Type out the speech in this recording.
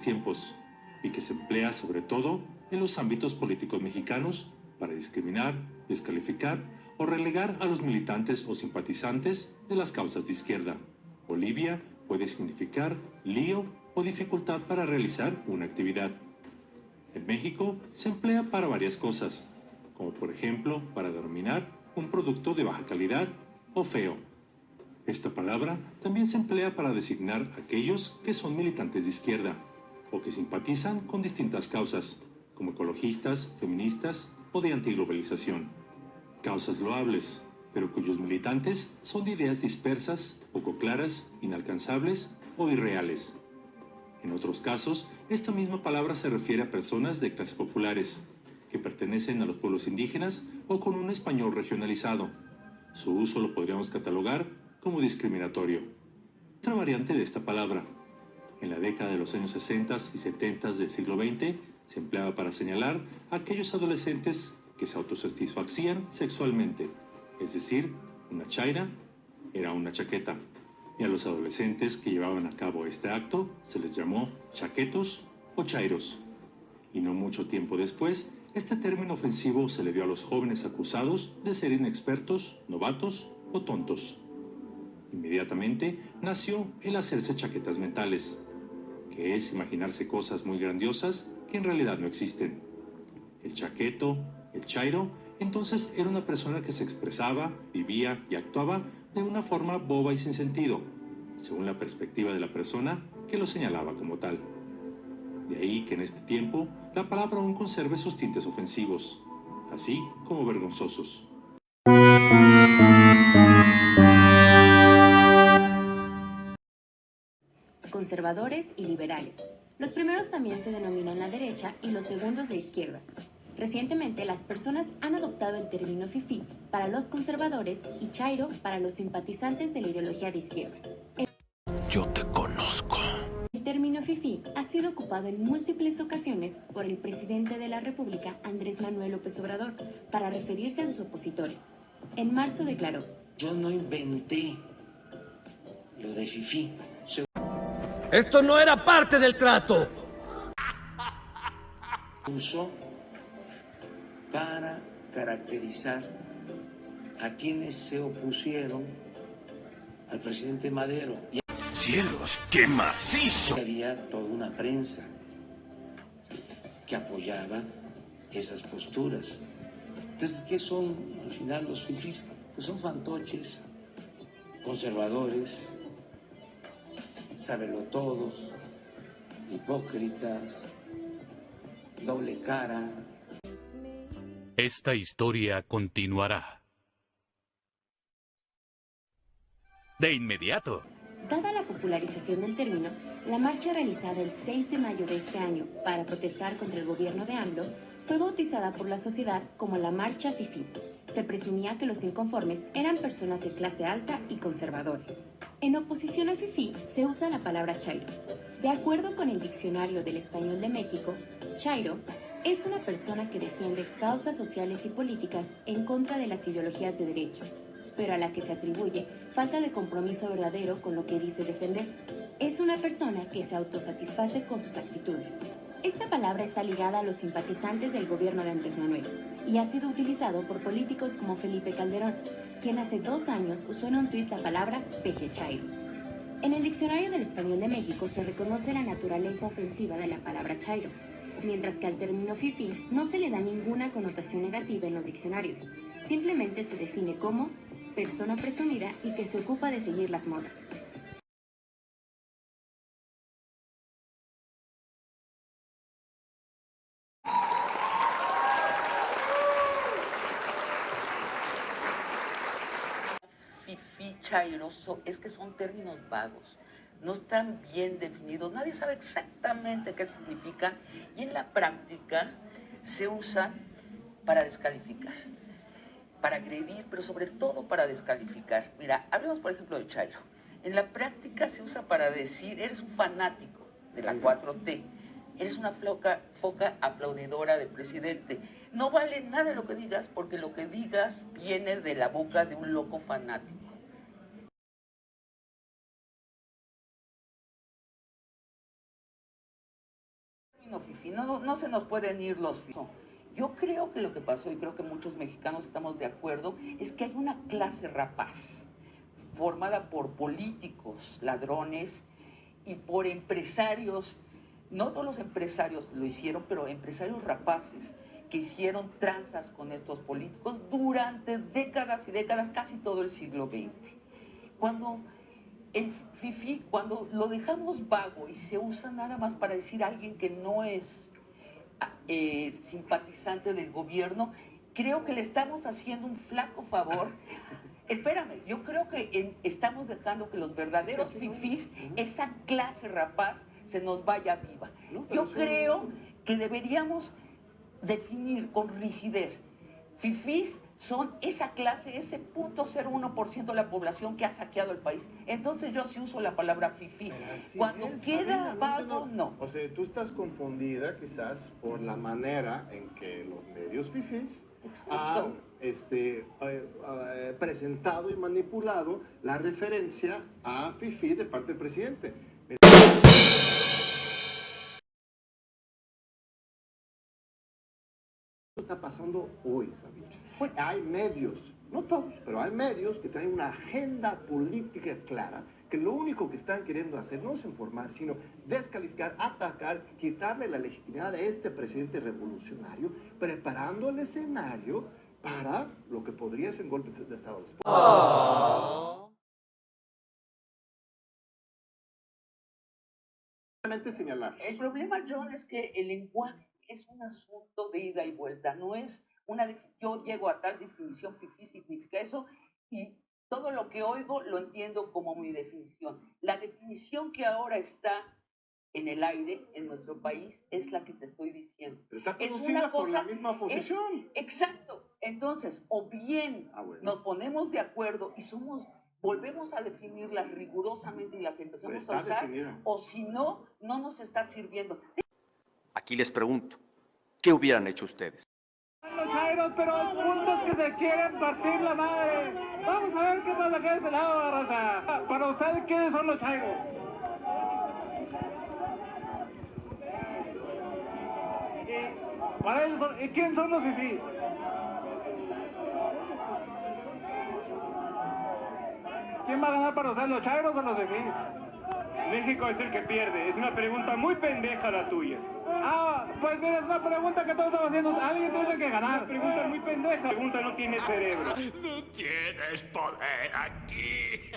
tiempos y que se emplea sobre todo en los ámbitos políticos mexicanos para discriminar, descalificar o relegar a los militantes o simpatizantes de las causas de izquierda. Bolivia puede significar lío o dificultad para realizar una actividad. En México se emplea para varias cosas, como por ejemplo para denominar un producto de baja calidad o feo. Esta palabra también se emplea para designar a aquellos que son militantes de izquierda o que simpatizan con distintas causas, como ecologistas, feministas o de antiglobalización. Causas loables, pero cuyos militantes son de ideas dispersas, poco claras, inalcanzables o irreales. En otros casos, esta misma palabra se refiere a personas de clases populares, que pertenecen a los pueblos indígenas o con un español regionalizado. Su uso lo podríamos catalogar como discriminatorio. Otra variante de esta palabra. En la década de los años 60 y 70 del siglo XX se empleaba para señalar a aquellos adolescentes que se autosatisfacían sexualmente, es decir, una chaira era una chaqueta, y a los adolescentes que llevaban a cabo este acto se les llamó chaquetos o chairos. Y no mucho tiempo después, este término ofensivo se le dio a los jóvenes acusados de ser inexpertos, novatos o tontos. Inmediatamente nació el hacerse chaquetas mentales, que es imaginarse cosas muy grandiosas que en realidad no existen. El chaqueto, el chairo, entonces era una persona que se expresaba, vivía y actuaba de una forma boba y sin sentido, según la perspectiva de la persona que lo señalaba como tal. De ahí que en este tiempo la palabra aún conserve sus tintes ofensivos, así como vergonzosos. Conservadores y liberales. Los primeros también se denominan la derecha y los segundos la izquierda. Recientemente, las personas han adoptado el término fifí para los conservadores y chairo para los simpatizantes de la ideología de izquierda. Yo te conozco. El término fifí ha sido ocupado en múltiples ocasiones por el presidente de la República, Andrés Manuel López Obrador, para referirse a sus opositores. En marzo declaró: yo no inventé lo de fifí. ¡Esto no era parte del trato! Usó para caracterizar a quienes se opusieron al presidente Madero. ¡Cielos, qué macizo! Había toda una prensa que apoyaba esas posturas. Entonces, ¿qué son al final los fifís? Pues son fantoches, conservadores, sabelotodos, hipócritas, doble cara. Esta historia continuará. De inmediato. Dada la popularización del término, la marcha realizada el 6 de mayo de este año para protestar contra el gobierno de AMLO fue bautizada por la sociedad como la Marcha Fifí. Se presumía que los inconformes eran personas de clase alta y conservadores. En oposición al fifí se usa la palabra chairo. De acuerdo con el Diccionario del Español de México, chairo es una persona que defiende causas sociales y políticas en contra de las ideologías de derecha, pero a la que se atribuye falta de compromiso verdadero con lo que dice defender. Es una persona que se autosatisface con sus actitudes. Esta palabra está ligada a los simpatizantes del gobierno de Andrés Manuel y ha sido utilizado por políticos como Felipe Calderón, quien hace 2 años usó en un tuit la palabra pejechairos. En el Diccionario del Español de México se reconoce la naturaleza ofensiva de la palabra chairo, mientras que al término fifí no se le da ninguna connotación negativa en los diccionarios. Simplemente se define como persona presumida y que se ocupa de seguir las modas. Fifí, chairoso, es que son términos vagos, no están bien definidos, nadie sabe exactamente qué significa y en la práctica se usan para descalificar, para agredir, pero sobre todo para descalificar. Mira, hablemos por ejemplo de chairo. En la práctica se usa para decir, eres un fanático de la 4T, eres una foca aplaudidora del presidente. No vale nada lo que digas porque lo que digas viene de la boca de un loco fanático. No, Fifi, no se nos pueden ir los fifís. Yo creo que lo que pasó, y creo que muchos mexicanos estamos de acuerdo, es que hay una clase rapaz formada por políticos, ladrones y por empresarios. No todos los empresarios lo hicieron, pero empresarios rapaces que hicieron tranzas con estos políticos durante décadas y décadas, casi todo el siglo XX. Cuando el fifí, cuando lo dejamos vago y se usa nada más para decir a alguien que no es simpatizante del gobierno, creo que le estamos haciendo un flaco favor. Espérame, yo creo que estamos dejando que los verdaderos fifís, esa clase rapaz, se nos vaya viva. Yo creo que deberíamos definir con rigidez. Fifís son esa clase, ese 0.01% de la población que ha saqueado el país. Entonces yo sí uso la palabra fifí. Cuando queda vago, no. O sea, tú estás confundida quizás por la manera en que los medios fifís han presentado y manipulado la referencia a fifí de parte del presidente. Está pasando hoy, ¿sabes? Hay medios, no todos, pero hay medios que traen una agenda política clara, que lo único que están queriendo hacer no es informar, sino descalificar, atacar, quitarle la legitimidad a este presidente revolucionario, preparando el escenario para lo que podría ser un golpe de Estado después. Señalar. El problema, John, es que el lenguaje es un asunto de ida y vuelta, no es yo llego a tal definición, fifí significa eso, y todo lo que oigo lo entiendo como mi definición. La definición que ahora está en el aire en nuestro país es la que te estoy diciendo. Pero está es producida una por cosa, la misma oposición. Exacto. Entonces, o bien nos ponemos de acuerdo y volvemos a definirlas rigurosamente y las empezamos a usar, o si no, no nos está sirviendo. Aquí les pregunto, ¿qué hubieran hecho ustedes? Los chairos, pero el punto es que se quieren partir la madre. Vamos a ver qué pasa acá de ese lado, raza. Para ustedes, ¿quiénes son los chairos? Para ellos, ¿y quién son los fifís? ¿Quién va a ganar para ustedes, los chairos o los fifís? México es el que pierde. Es una pregunta muy pendeja la tuya. Pues mira, es una pregunta que todos estamos haciendo. Alguien tiene que ganar. Una pregunta muy pendeja. La pregunta no tiene cerebro. No tienes poder aquí.